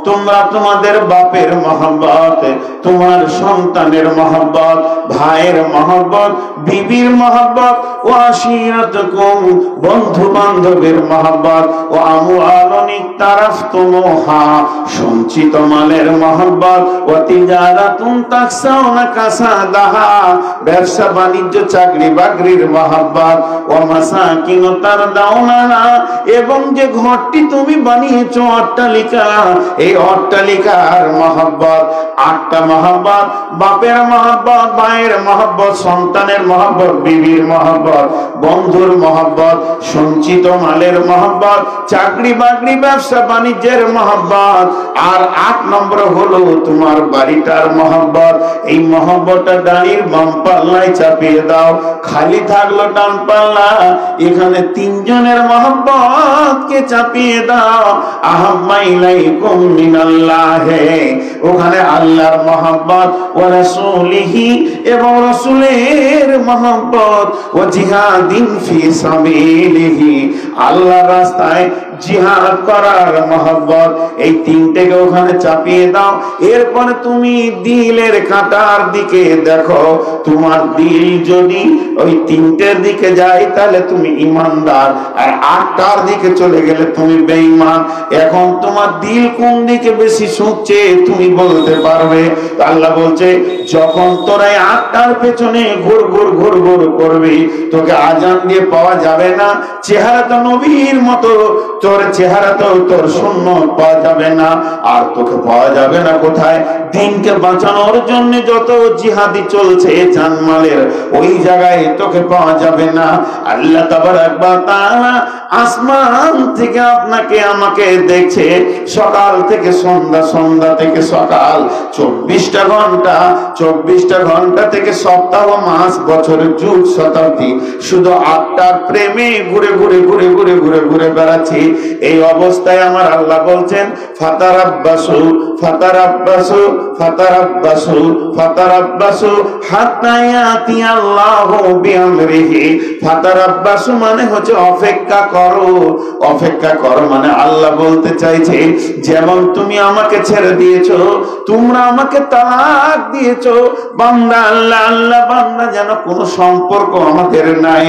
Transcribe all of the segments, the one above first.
তোমরা তোমাদের বাপের মহব্বত, তোমার সন্তানের মহব্বত, ভাইয়ের মহব্বত, বিবির মহব্বত, ও আশিরাতুকুম বন্ধু বান্ধবের মহব্বত, ও আমওয়ালুন ইকতারাফতুমুহা সঞ্চিত মালের মহব্বত, ও তিজারাতুন তাকসাউনা কাসাদাহা ব্যবসা বাণিজ্য চাকরি বাকরির মহব্বত, ও মাসাকিন তারদাউনাহা এবং যে ঘরটি তুমি বানিয়েছো অট্টালিকা, এই অট্টালিকার মহব্বত। 8টা মহব্বত, বাপের মহব্বত, ভাইয়ের মহব্বত, সন্তানের মহব্বত, বিবির মহব্বত, বন্ধুর মহব্বত, সঞ্চিত মালের মহব্বত, চাকরি বাকরি ব্যবসা বাণিজ্যের মহব্বত। আর 8 নম্বর হলো তোমার বাড়িটার মহব্বত। এই মহব্বতটা গাড়ির বাম পাল্লায় চাপিয়ে দাও, খালি থাকলো ডান পাল্লা, এখানে 3 জনের মহব্বত কে চাপিয়ে দাও। আহাম্মা ইলাইকুম মিনাল্লাহ, ওখানে আল্লাহর মহব্বত, ওয়া রাসূলিহি এবং রাসূলের মহব্বত, ওয়া জিহাদিন ফি সাবিলিহি আল্লাহর রাস্তায় জিহাদ করার মহব্বত। এই 3টেকে ওখানে চাপিয়ে দাও। এরপরে তুমি দিলের কাঁটার দিকে দেখো, তোমার দিল যদি ওই 3টের দিকে যায় তাহলে তুমি ঈমানদার, আর 8টার দিকে চলে গেলে তুমি বেঈমান। এখন তোমার দিল কোন দিকে বেশি ছুঁচ্ছে তুমি বলতে পারবে? আল্লাহ বলছে, যখন তোরা 8টার পেছনে ঘুর ঘুর ঘুর ঘুর করবি, তোকে আজান দিয়ে পাওয়া যাবে না, চেহারা তো নবীর মতো, তোর চেহারা তো তোর সুন্নত পাওয়া যাবে না। আর তোকে পাওয়া যাবে না কোথায়? দিনকে বাঁচানোর জন্য যত জিহাদি চলছে জানমালের, ওই জায়গায় তোকে পাওয়া যাবে না। আল্লাহ তাবারাক ওয়া তাআলা আসমান থেকে আপনাকে আমাকে দেখছে, সকাল থেকে সন্ধ্যা, সন্ধ্যা থেকে সকাল, 24টা ঘন্টা, 24টা ঘন্টা থেকে সপ্তাহ, মাস, বছর, যুগ, শতাব্দী, শুধু 8টার প্রেমে ঘুরে ঘুরে ঘুরে ঘুরে ঘুরে ঘুরে বেড়াচ্ছি। এই অবস্থায় আমার আল্লাহ বলছেন, ফাতারাব্বাসু ফাতারাব্বাসু ফাতারাব্বাসু ফাতারাব্বাসু হাত্তা ইয়াতি আল্লাহু বিআমরিহি। ফাতারাব্বাসু মানে হচ্ছে অপেক্ষা করো। অপেক্ষা করো মানে আল্লাহ বলতে চাইছে, যেমন তুমি আমাকে ছেড়ে দিয়েছো, তোমরা আমাকে তালাক দিয়েছো, বান্দা আল্লাহ আল্লাহ বান্দা যেন কোনো সম্পর্ক আমাদের নাই,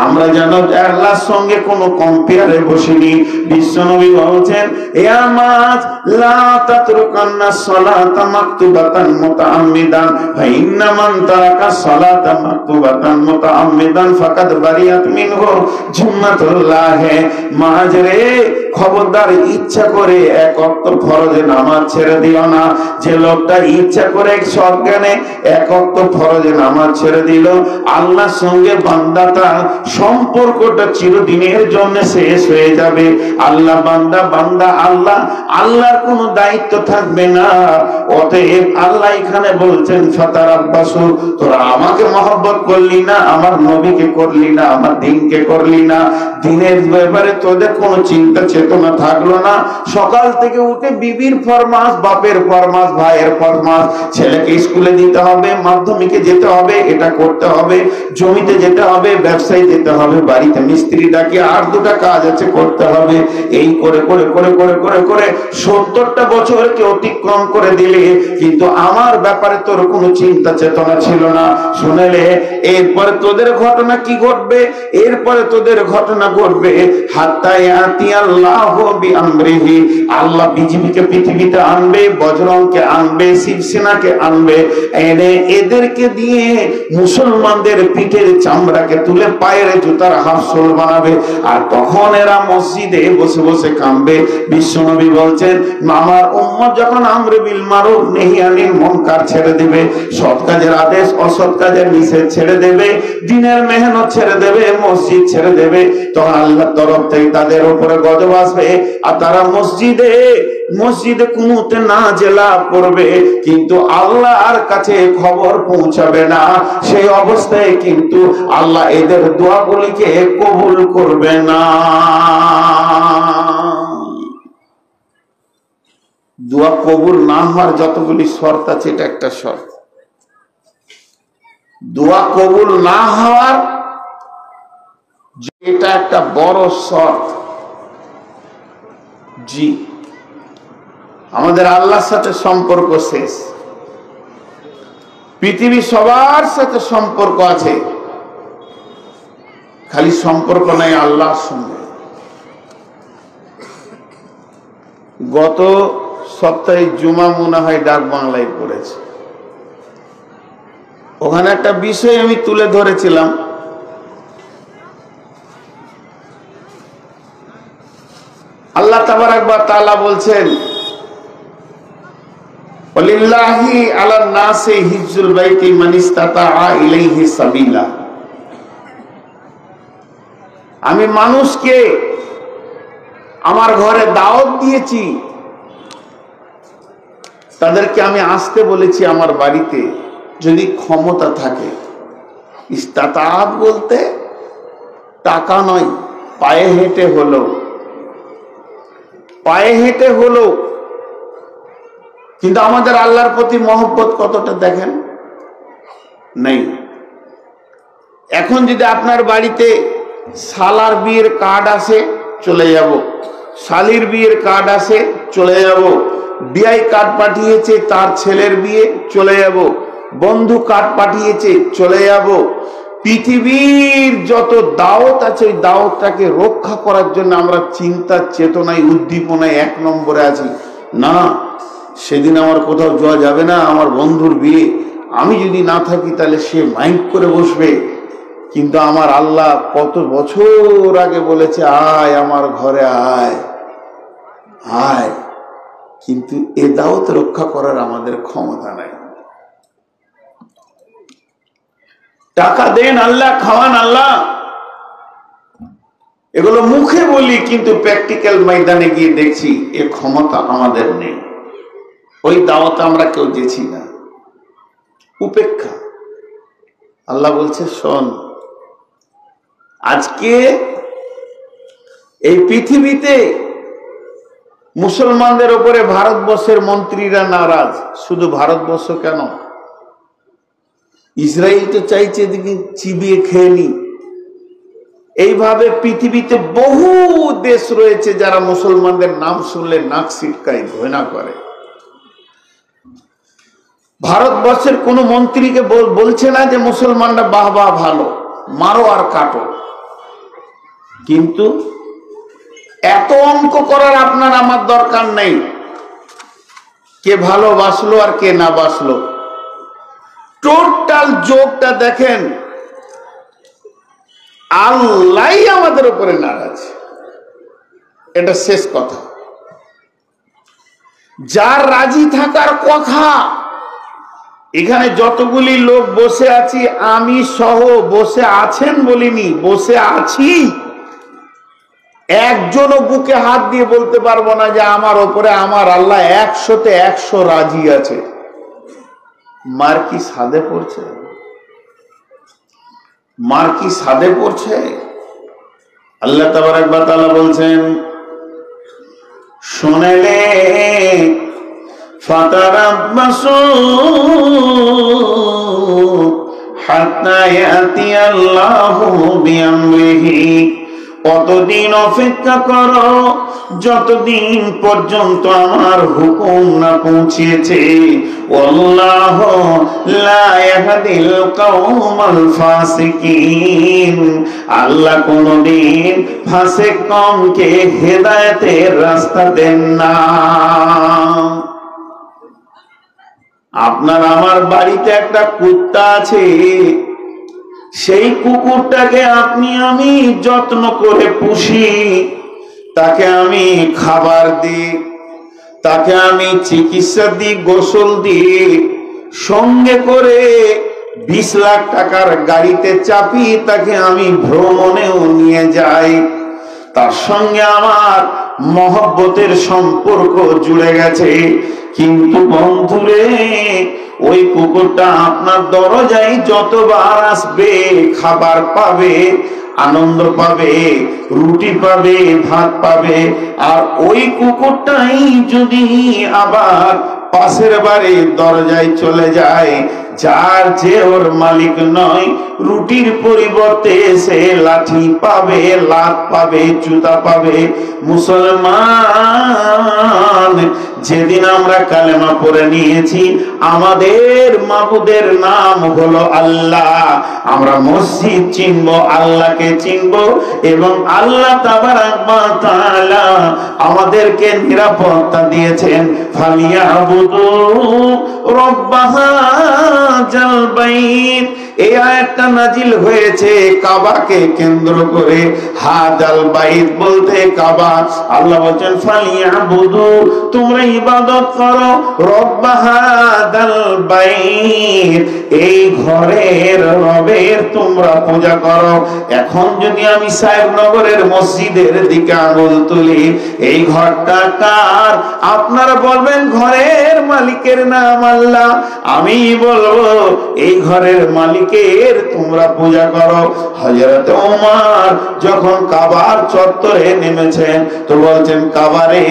আমরা যেন আল্লাহর সঙ্গে কোনো কম্পেয়ারে বসিনি। বিশ্বনবী বলছেন, ইয়া মাজ লা তাতরুকান্না সালাতা মাকতুবাতান মুতাআম্মিদান ফা ইন্না মান তারাকা সালাতা মাকতুবাতান মুতাআম্মিদান ফাকাদ বারিয়াত মিনহু জিম্মাতুল্লাহ। মাজ রে, খবরদার, ইচ্ছা করে 1 ওয়াক্ত ফরজে নামাজ ছেড়ে দিও না। যে লোকটা ইচ্ছা করে সজ্ঞানে 1 ওয়াক্ত ফরজে নামাজ ছেড়ে দিল, আল্লাহর সঙ্গে বান্দাটা সম্পর্কটা চিরদিনের জন্য শেষ হয়ে যাবে। আল্লাহ বান্দা, বান্দা আল্লাহ, আল্লাহর কোনো দায়িত্ব থাকবে না। অতএব আল্লাহ এখানে বলছেন, ফাতারাব্বাসু, তোরা আমাকে মহব্বত করলি না, আমার নবীকে করলি না, আমার দ্বীনকে করলি না, দ্বীনের ব্যাপারে তোদের কোনো চিন্তা চেতনা থাকলো না। সকাল থেকে উঠে বিবির ফরমাস, বাপের ফরমাস, ভাইয়ের ফরমাস, ছেলেকে স্কুলে দিতে হবে, মাধ্যমিকে যেতে হবে, এটা করতে হবে, জমিতে যেতে হবে, ব্যবসায় যেতে হবে, বাড়িতে মিস্ত্রি ডাকি, আর 2টা কাজ আছে করতে হবে। এই করে করে করে করে করে করে 70টা বছরকে অতিক্রম করে দিলে, কিন্তু আমার ব্যাপারে তোর কোনো চিন্তা চেতনা ছিল না। শুনেলে এরপরে তোদের ঘটনা কি ঘটবে? এরপরে তোদের ঘটনা ঘটবে হাত্তা ইয়াতি আল্লাহু বিআমরিহি, আল্লাহ বিজিবিকে পৃথিবীতে আনবে, বজরংকে আনবে, শিবসেনাকে আনবে, এনে এদেরকে দিয়ে মুসলমানদের পিঠের চামড়াকে তুলে পায়ের জুতার হাফসোল বানাবে। আর তখন এরা মসজিদে বসে বসে কাঁদবে। বিশ্বনবী বলছেন, আমার উম্মত যখন আমরে বিল মারুফ নেহি আনিল মুনকার ছেড়ে দেবে, সৎ কাজের আদেশ অসৎ কাজের নিষেধ ছেড়ে দেবে, দ্বীনের মেহনত ছেড়ে দেবে, মসজিদ ছেড়ে দেবে, তখন আল্লাহর তরফ থেকে তাদের উপরে গজব আসবে। আর তারা মসজিদে মসজিদে কুনুতে নাজেলা করবে, কিন্তু আল্লাহর কাছে খবর পৌঁছাবে না। সেই অবস্থায় কিন্তু আল্লাহ এদের দোয়াগুলিকে কবুল করবে না। দোয়া কবুল না হওয়ার যতগুলি শর্ত আছে, এটা একটা শর্ত। দোয়া কবুল না হওয়ার এটা একটা বড় শর্ত। জি, আমাদের আল্লাহর সাথে সম্পর্ক শেষ। পৃথিবী সবার সাথে সম্পর্ক আছে, খালি সম্পর্ক নাই আল্লাহর সঙ্গে। গত সপ্তাহে জুমা মনে হয় ডাক বাংলায় পড়েছে, ওখানে একটা বিষয় আমি তুলে ধরেছিলাম। আল্লাহ তাবারাক ওয়া তাআলা বলছেন, ওয়ালিল্লাহি আলান নাসি হিজ্জুল বাইতি মান ইসতাতাআ ইলাইহি সাবিলা। আমি মানুষকে আমার ঘরে দাওয়াত দিয়েছি, তাদেরকে আমি আসতে বলেছি আমার বাড়িতে, যদি ক্ষমতা থাকে। ইস্তাতাআত বলতে টাকা নয়, পায়ে হেঁটে হলো, পায়ে হেঁটে হলো। কিন্তু আমাদের আল্লাহর প্রতি মহব্বত কতটা দেখেন নেই। এখন যদি আপনার বাড়িতে শালার বিয়ের কার্ড আসে, চলে যাব। শালির বিয়ের কার্ড আসে, চলে যাব। বিআই কার্ড পাঠিয়েছে তার ছেলের বিয়ে, চলে যাব। বন্ধু কার্ড পাঠিয়েছে, চলে যাব। পৃথিবীর যত দাওয়াত আছে ওই দাওয়াতটাকে রক্ষা করার জন্য আমরা চিন্তা চেতনায় উদ্দীপনায় 1 নম্বরে আছি। না, সেদিন আমার কোথাও যাওয়া যাবে না, আমার বন্ধুর বিয়ে, আমি যদি না থাকি তাহলে সে মাইন্ড করে বসবে। কিন্তু আমার আল্লাহ কত বছর আগে বলেছে, আয় আমার ঘরে আয় আয়। কিন্তু এ দাওয়াত রক্ষা করার আমাদের ক্ষমতা নাই। টাকা দেন আল্লাহ, খাওয়ান আল্লাহ, এগুলো মুখে বলি, কিন্তু প্র্যাকটিক্যাল ময়দানে গিয়ে দেখছি এ ক্ষমতা আমাদের নেই। ওই দাওয়াতে আমরা কেউ দিয়েছি না, উপেক্ষা। আল্লাহ বলছে, শোন, আজকে এই পৃথিবীতে মুসলমানদের উপরে ভারতবর্ষের মন্ত্রীরা নারাজ। শুধু ভারতবর্ষ কেন, ইসরায়েল তো চাইছে এদিকে চিবিয়ে খেয়ে নি। এইভাবে পৃথিবীতে বহু দেশ রয়েছে যারা মুসলমানদের নাম শুনলে নাক সিটকায়, ঘৃণা করে। ভারতবর্ষের কোন মন্ত্রীকে বলছে না যে মুসলমানরা বাহ বাহ ভালো, মারো আর কাটো। কিন্তু এত অঙ্ক করার আপনার আমার দরকার নেই, কে ভালোবাসলো আর কে না বাসলো। টোটাল যোগটা দেখেন, আল্লাহ আমাদের উপরে নারাজ, এটা শেষ কথা। যার রাজি থাকার কথা, এখানে যতগুলি লোক বসে আছি, আমি সহ বসে আছেন বলিনি, বসে আছি, একজনও বুকে হাত দিয়ে বলতে পারবো না যে আমার ওপরে আমার আল্লাহ 100-তে 100 রাজি আছে। মার কি সাদে পড়ছে, মার কি সাদে পড়ছে। আল্লাহ তাবারক ওয়া তাআলা বলছেন, শুনেলে ফাতারাব্বাসু হাত্তা ইয়াতিয়াল্লাহু বিআমরিহি। কতদিন অপেক্ষা করো, যতদিন পর্যন্ত আমার হুকুম না পৌঁছেছে। ওয়াল্লাহু লা ইয়াহদিল কওমাল ফাসিকিন। আল্লাহ কোনদিন ফাসিক কওমকে হেদায়েতের রাস্তা দেন না। আপনার আমার বাড়িতে একটা কুত্তা আছে, সেই কুকুরটাকে আপনি আমি যত্ন করে পুষি, তাকে আমি খাবার দিই, তাকে আমি চিকিৎসা দিই, গোসল দিই, সঙ্গে করে 20 লাখ টাকার গাড়িতে চাপি তাকে আমি ভ্রমণেও নিয়ে যাই। তার সঙ্গে আমার মহব্বতের সম্পর্ক জুড়ে গেছে। কিন্তু বন্ধুরে, ওই কুকুরটা আপনার দরজায় যতবার আসবে, খাবার পাবে, আনন্দ পাবে, রুটি পাবে, ভাত পাবে। আর ওই কুকুরটাই যদি আবার পাশের বাড়ির দরজায় চলে যায়, যার যে ওর মালিক নয়, রুটির পরিবর্তে সে লাঠি পাবে, লাত পাবে, জুতা পাবে। মুসলমান, যেদিন আমরা কালেমা পড়ে নিয়েছি আমাদের মাবুদের নাম হলো আল্লাহ, আমরা মসজিদ চিনবো, আল্লাহকে চিনবো, এবং আল্লাহ তাবারাক ওয়া তাআলা আমাদেরকে নিরাপত্তা দিয়েছেন। ফালিয়াবুদু রব্ব হাযাল বাইত, এই আয়াতটা নাজিল হয়েছে কাবাকে কেন্দ্র করে। হাযাল বাইত বলতে কাবা। আল্লাহ বলেন ফালিয়াবুদু, তোমরা ইবাদত করো, রব্ব হাযাল বাইত, এই ঘরের রবের তোমরা পূজা করো। এখন যদি আমি সাহেবনগরের মসজিদের দিকে আঙুল তুলি, এই ঘরটা কার? আপনারা বলবেন ঘরের মালিকের নাম আল্লাহ। আমি বলবো এই ঘরের মালিকের তোমরা পূজা করো। হযরত ওমর যখন কাবার চত্বরে নেমেছেন তো বলছেন, কাবারে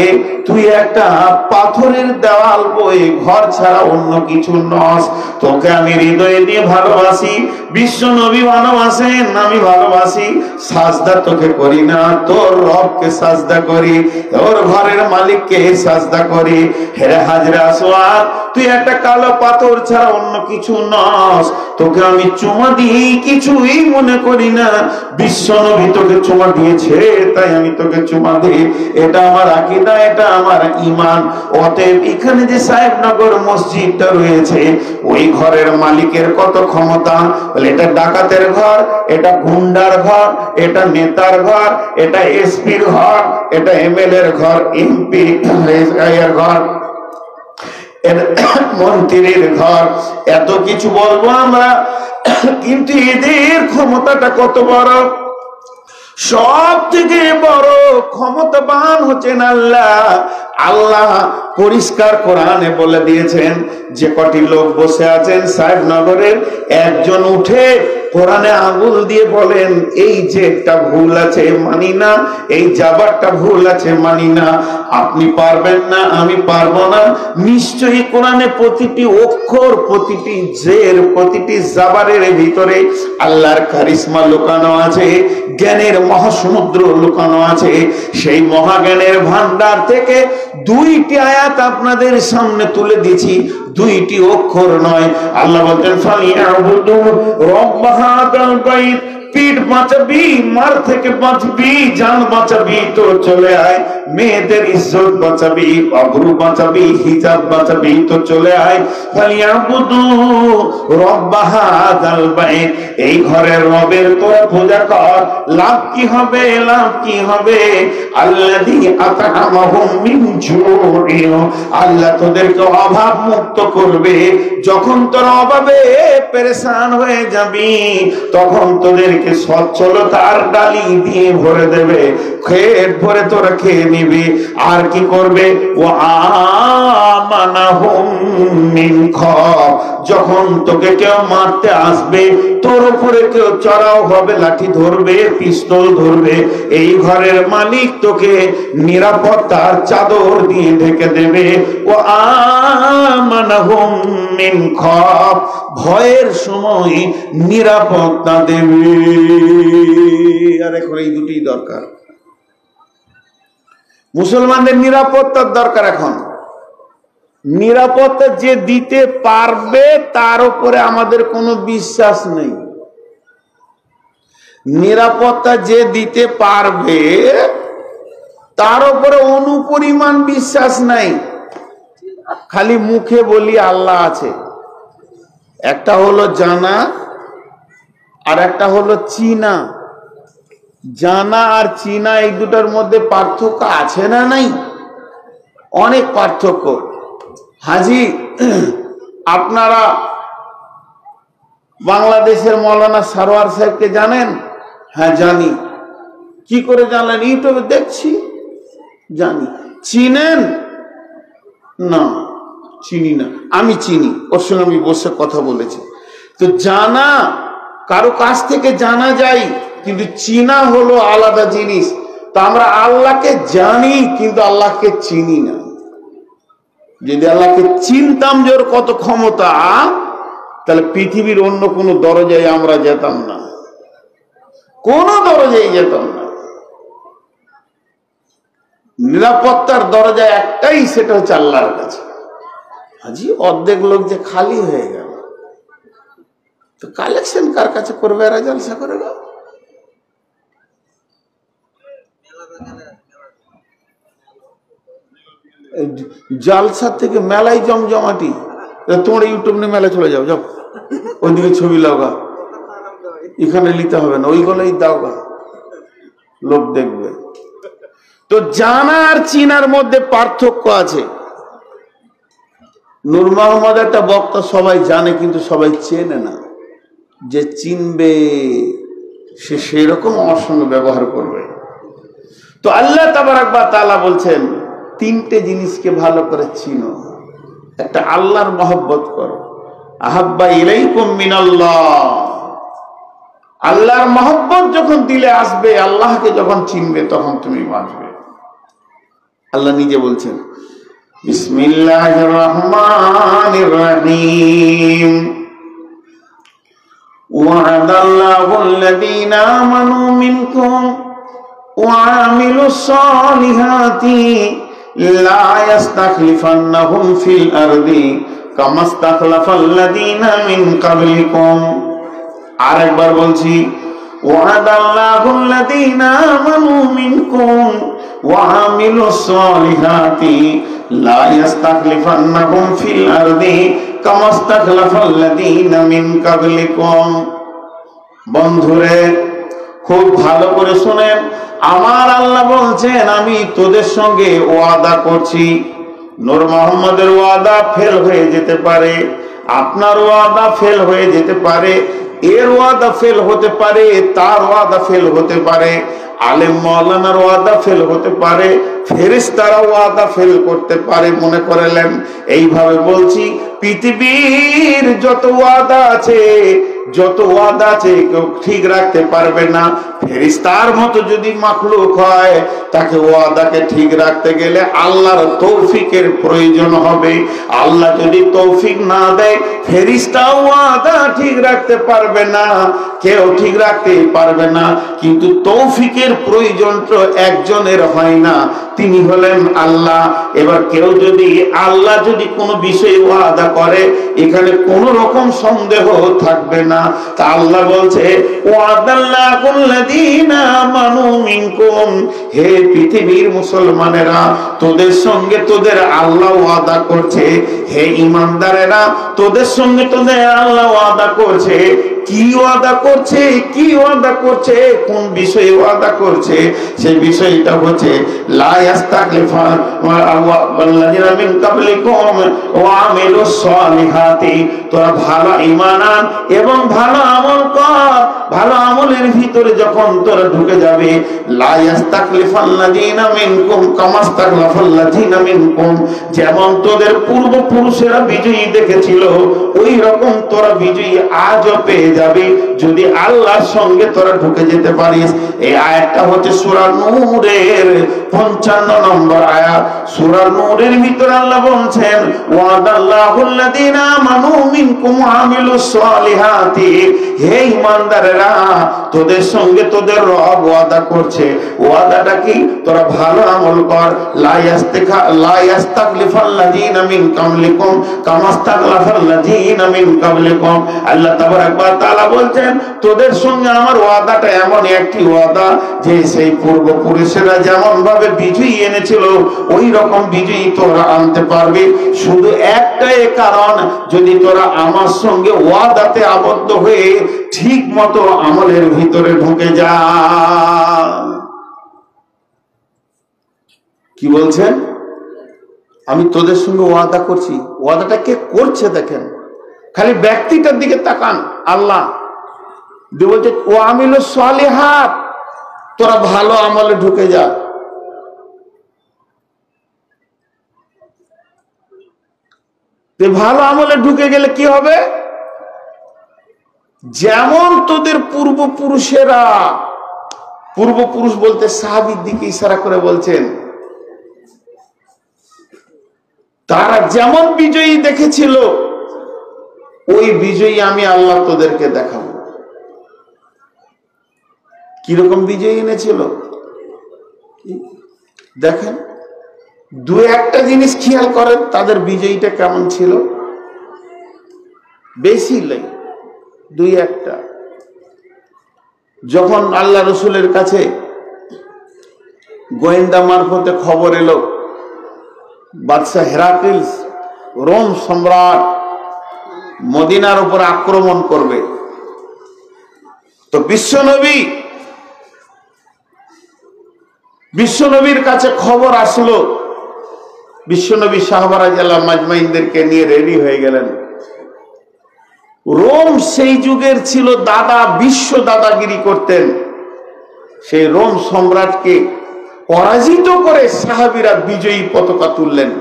তুই একটা পাথরের দেওয়াল বই, ঘর ছাড়া অন্য কিছু নস। তোকে আমি হৃদয়ে দিয়ে ভালোবাসি, বিশ্ব নবী ভালোবাসেন, আমি ভালোবাসি। সাজদা তোকে করি না, তোর রবকে সাজদা করি, তোর ঘরের মালিককে সাজদা করি। হেরে হাজরা আসওয়াদ, তুই একটা কালো পাথর ছাড়া অন্য কিছু নস। তোকে আমি চুমা দিই কিছুই মনে করি না, বিশ্ব নবী তোকে চুমা দিয়েছে তাই আমি তোকে চুমা দিই। এটা আমার আকীদা, এটা আমার ঈমান। অতএব এখানে যে সাহেবনগর মসজিদটা রয়েছে, ওই ঘরের মালিকের কত ক্ষমতা! বলে এটা ডাকাতের ঘর, এটা গুন্ডার ঘর, এটা নেতার ঘর, এটা এসপির ঘর, এটা এমএলএ এর ঘর, এমপি এর ঘর, মন্ত্রীর ঘর, এত কিছু বলবো আমরা, কিন্তু এদের ক্ষমতাটা কত বড়! সব থেকে বড় ক্ষমতাবান হচ্ছেন আল্লাহ। আল্লাহ পরিষ্কার কোরআনে বলে দিয়েছেন, যে কটি লোক বসে আছেন সাহেবনগরের, একজন উঠে কোরআনে আঙুল দিয়ে বলেন, এই যে একটা ভুল আছে মানি না, এই জাবারটা ভুল আছে মানি না। আপনি পারবেন না, আমি পারবো না। নিশ্চয়ই কোরআনে প্রতিটি অক্ষর, প্রতিটি জের, প্রতিটি জাবারের ভিতরে আল্লাহর কারিশমা লুকানো আছে, জ্ঞানের মহাসমুদ্র লুকানো আছে। সেই মহাজ্ঞানের ভান্ডার থেকে দুইটি আয়াত আপনাদের সামনে তুলে দিয়েছি, দুইটি অক্ষর নয়। আল্লাহ বলতেন ফালিয়াবুদু রব্ব হাযাল বাইত, পিঠ বাঁচাবি, মার থেকে বাঁচবি, জান বাঁচাবি তো চলে আয়, মেয়েদের ইজ্জত বাঁচাবি, অবরু বাঁচাবি, হিজাব বাঁচাবি তো চলে আয়। ফালিয়াবুদু রব্ব হাযাল বাইত, এই ঘরের রবের তোরা পূজা কর। লাভ কি হবে? লাভ কি হবে? আল্লাযী আত'আমাহুম মিন জু'ইন, আল্লাহ তোদেরকে অভাব মুক্ত করবে। যখন তোরা অভাবে পেরেশান হয়ে যাবি, তখন তোদেরকে সচ্ছলতার ডালি দিয়ে ভরে দেবে, পেট ভরে তোরা খেয়ে নিবি। আর কি করবে? ওয়া আমানাহুম মিন খাওফ, যখন তোকে কেউ মারতে আসবে, তোর উপরে কেউ চড়াও হবে, লাঠি ধরবে, পিস্তল ধরবে, এই ঘরের মালিক তোকে নিরাপত্তার চাদর দিয়ে ঢেকে দেবে। ওয়া আমানাহুম মিন খাওফ, ভয়ের সময় নিরাপত্তা দেবে। আর এখন এই দুটি দরকার, মুসলমানদের নিরাপত্তার দরকার। এখন নিরাপত্তা যে দিতে পারবে তার উপরে আমাদের কোনো বিশ্বাস নেই। নিরাপত্তা যে দিতে পারবে তার উপরে অনুপরিমাণ বিশ্বাস নাই। খালি মুখে বলি আল্লাহ আছে, একটা হলো জানা আর একটা হলো চীনা। জানা আর চীনা এই দুটার মধ্যে পার্থক্য আছে না? নাই, অনেক পার্থক্য। হাজি, আপনারা বাংলাদেশের মৌলানা সারোয়ার সাহেবকে জানেন? হ্যাঁ জানি। কি করে জানলেন? ইউটিউবে দেখছি, জানি। চিনেন? না, চিনি না। আমি চিনি, ওর সঙ্গে আমি বসে কথা বলেছি। তো জানা কারো কাছ থেকে জানা যায়, কিন্তু চিনা হলো আলাদা জিনিস। তো আমরা আল্লাহকে জানি কিন্তু আল্লাহকে চিনি না। যদি আল্লাহকে চিনতাম যে ওর কত ক্ষমতা, তাহলে পৃথিবীর অন্য কোনো দরজায় আমরা যেতাম না, কোন দরজায় যেতাম না। নিরাপত্তার দরজা একটাই, সেটা হচ্ছে আল্লাহর কাছে। আজি অর্ধেক লোক যে খালি হয়ে গেল, তো কালেকশন কার কাছে করবে? এরা জলসা করে গেল। জালসা থেকে মেলায় জমজমাটি। তোমার ইউটিউব নিয়ে মেলা চলে যাও, যাও ওইদিকে ছবি লাওগা, এখানে নিতে হবে না, ওইগুলোই দাওগা, লোক দেখবে। তো জানা আর চিনার মধ্যে পার্থক্য আছে। নূর মোহাম্মদ একটা বক্তা সবাই জানে, কিন্তু সবাই চেনে না। যে চিনবে সে সেরকম আমার সঙ্গে ব্যবহার করবে। তো আল্লাহ তাবারাক ওয়া তাআলা বলছেন, তিনটে জিনিসকে ভালো করে চিনো। একটা, আল্লাহর মহব্বত করো। আহাব্বা ইলাইকুম মিনাল্লাহ, আল্লাহর মহব্বত যখন দিলে আসবে, আল্লাহকে যখন চিনবে, তখন তুমি বাঁচবে। আল্লাহ নিজে বলছেন, বিসমিল্লাহির রহমানির রহিম, ওয়া'দাল্লাহুল্লাযীনা আমানু মিনকুম ওয়া আমিলুস সালিহাতি লা ইস্তাখলিফান্নাহুম ফিল আরদি কামা ইস্তাখলাফাল্লাযীনা মিন ক্বাবলিকুম। আরেকবার বলছি, ওয়া'দাল্লাহুল্লাযীনা আমানু মিনকুম ওয়া আমিলুস সালিহাতি লা ইস্তাখলিফান্নাহুম ফিল আরদি কামা ইস্তাখলাফাল্লাযীনা মিন ক্বাবলিকুম। বন্ধুরে, খুব ভালো করে শুনেন, আমার আল্লাহ বলছেন, আমি তোদের সঙ্গে ওয়াদা করছি। নূর মোহাম্মদের ওয়াদা ফেল হয়ে যেতে পারে, আপনার ওয়াদা ফেল হয়ে যেতে পারে, এর ওয়াদা ফেল হতে পারে, তার ওয়াদা ফেল হতে পারে, আলেম মাওলানার ওয়াদা ফেল হতে পারে, ফেরেশতারা ওয়াদা ফেল করতে পারে। মনে করলেন, এইভাবে বলছি, পৃথিবীর যত ওয়াদা আছে, যত ওয়াদা আছে, কেউ ঠিক রাখতে পারবে না। ফেরেশতার মতো যদি মাখলুক হয়, তাকে ওয়াদাকে ঠিক রাখতে গেলে আল্লাহর তৌফিকের প্রয়োজন হবে। আল্লাহ যদি তৌফিক না দেয়, ফেরেশতা ওয়াদা ঠিক রাখতে পারবে না, কেউ ঠিক রাখতে পারবে না। কিন্তু তৌফিকের প্রয়োজন তো একজনের হয় না, তিনি হলেন আল্লাহ। এবার কেউ যদি, আল্লাহ যদি কোনো বিষয়ে ওয়াদা করে, এখানে কোনো রকম সন্দেহ থাকবে না। তা আল্লাহ বলছে, ওয়াদাল্লাহুল্লাযীনা আমানু মিনকুম, হে পৃথিবীর মুসলমানেরা, তোদের সঙ্গে তোদের আল্লাহ ওয়াদা করছে। হে ঈমানদারেরা, তোদের সঙ্গে তোদের আল্লাহ ওয়াদা করছে। কি ওয়াদা করছে? কি ওয়াদা করছে? কোন বিষয়ে ওয়াদা করছে? সেই বিষয়টা হচ্ছে, লা ইয়াস্তাখলিফাল্লাযীনা মিন ক্বাবলিকুম ওয়া আমিলুস সালিহাতি, তোরা ভালো ঈমান আন এবং ভালো আমল কর। ভালো আমলের ভিতরে যখন তোরা ঢুকে যাবে, লা ইয়াস্তাখলিফাল্লাযীনা মিনকুম কামা ইস্তাখলাফাল্লাযীনা মিনকুম, যেমন তোদের পূর্বপুরুষেরা বিজয়ী দেখেছিল, ওই রকম তোরা বিজয়ী আজও পেয়ে যাবে, যদি আল্লাহর সঙ্গে তোরা ঢুকে যেতে পারিস। এই আয়াতটা হচ্ছে সূরা নূরের 55 নম্বর আয়াত। সূরা নূরের ভিতরে আল্লাহ বলছেন, ওয়াদাল্লাহুল্লাযীনা আমানু মিনকুম ওয়া আমিলুস সালিহাতি, হে ঈমানদারেরা, তোদের সঙ্গে তোদের রব ওয়াদা করছে। ওয়াদাটা কি? তোরা ভালো আমল কর। লা ইয়াস্তাখলিফাল্লাযীনা মিন ক্বাবলিকুম কামা ইস্তাখলাফাল্লাযীনা মিন ক্বাবলিকুম। আল্লাহ তাবারাক ওয়া তাআলা বলছেন, তোদের সঙ্গে আমার ওয়াদাটা এমন একটি ওয়াদা, যে সেই পূর্বপুরুষেরা যেমন ভাবে বিজয়ী এনেছিল, ওই রকম বিজয়ী তোরা আনতে পারবে। শুধু একটাই কারণ, যদি তোরা আমার সঙ্গে ওয়াদাতে আবদ্ধ হয়ে ঠিক মতো আমলের ভিতরে ঢুকে যা। কি বলছেন? আমি তোদের সঙ্গে ওয়াদা করছি। ওয়াদাটা কে করছে দেখেন, খালি ব্যক্তিটার দিকে তাকান। আল্লাহ বলছে, ও আমিলুস সালিহাত, তোরা ভালো আমলে ঢুকে যা। ভালো আমলে ঢুকে গেলে কি হবে? যেমন তোদের পূর্বপুরুষেরা, পূর্বপুরুষ বলতে সাহাবীর দিকে ইশারা করে বলছেন, তারা যেমন বিজয়ী দেখেছিল, ওই বিজয়ী আমি আল্লাহ তোদেরকে দেখাবো। কিরকম বিজয়ী এনেছিল দেখেন। দু একটা জিনিস খেয়াল করেন, তাদের বিজয়ীটা কেমন ছিল। বেশি নেই, দুই একটা। যখন আল্লাহ রসুলের কাছে গোয়েন্দা মারফতে খবর এলো বাদশাহ হেরাক্লিস রোম সম্রাট মদিনার উপর আক্রমণ করবে, তো বিশ্বনবীর কাছে খবর আসলো। বিশ্বনবী সাহাবা রাদিয়াল্লাহু মাজমাইনদেরকে নিয়ে রেডি হয়ে গেলেন। রোম সেই যুগের ছিল দাদা, বিশ্ব দাদাগিরি করতেন। সেই রোম সম্রাটকে পরাজিত করে সাহাবীরা বিজয়ী পতাকা তুললেন।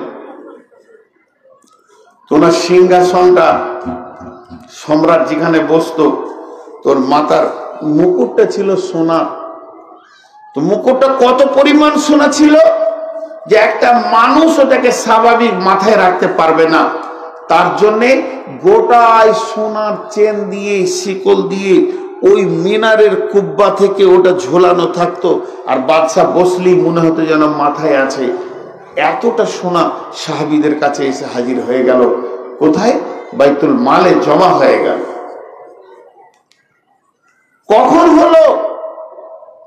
তোমার সিংহাসনটা সম্রাট যেখানে বসতো, তোর মাথার মুকুটটা ছিল সোনা। তো মুকুটটা কত পরিমাণ সোনা ছিল যে একটা মানুষ ওটাকে স্বাভাবিক মাথায় রাখতে পারবে না। তার জন্যে গোটায় সোনার চেন দিয়ে, শিকল দিয়ে ওই মিনারের কুব্বা থেকে ওটা ঝোলানো থাকতো। আর বাদশাহ বসলেই মনে হতো যেন মাথায় আছে। এতটা সোনা সাহাবীদের কাছে এসে হাজির হয়ে গেল। কোথায়? বাইতুল মালে জমা হয়ে গেল। কখন হলো?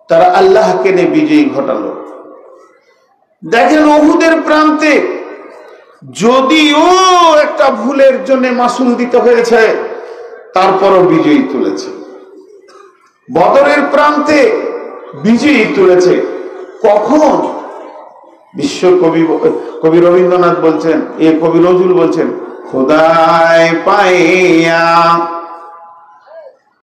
তারা আল্লাহকে নিয়ে বিজয়ী ঘটালো। দেখেন উহুদের প্রান্তে যদিও একটা ভুলের জন্য মাসুল দিতে হয়েছে, তারপরও বিজয়ী তুলেছে। বদরের প্রান্তে বিজয়ী তুলেছে। কখন? বিশ্ব কবি রবীন্দ্রনাথ বলছেন, কবি নজরুল বলছেন, খোদায় পাইয়া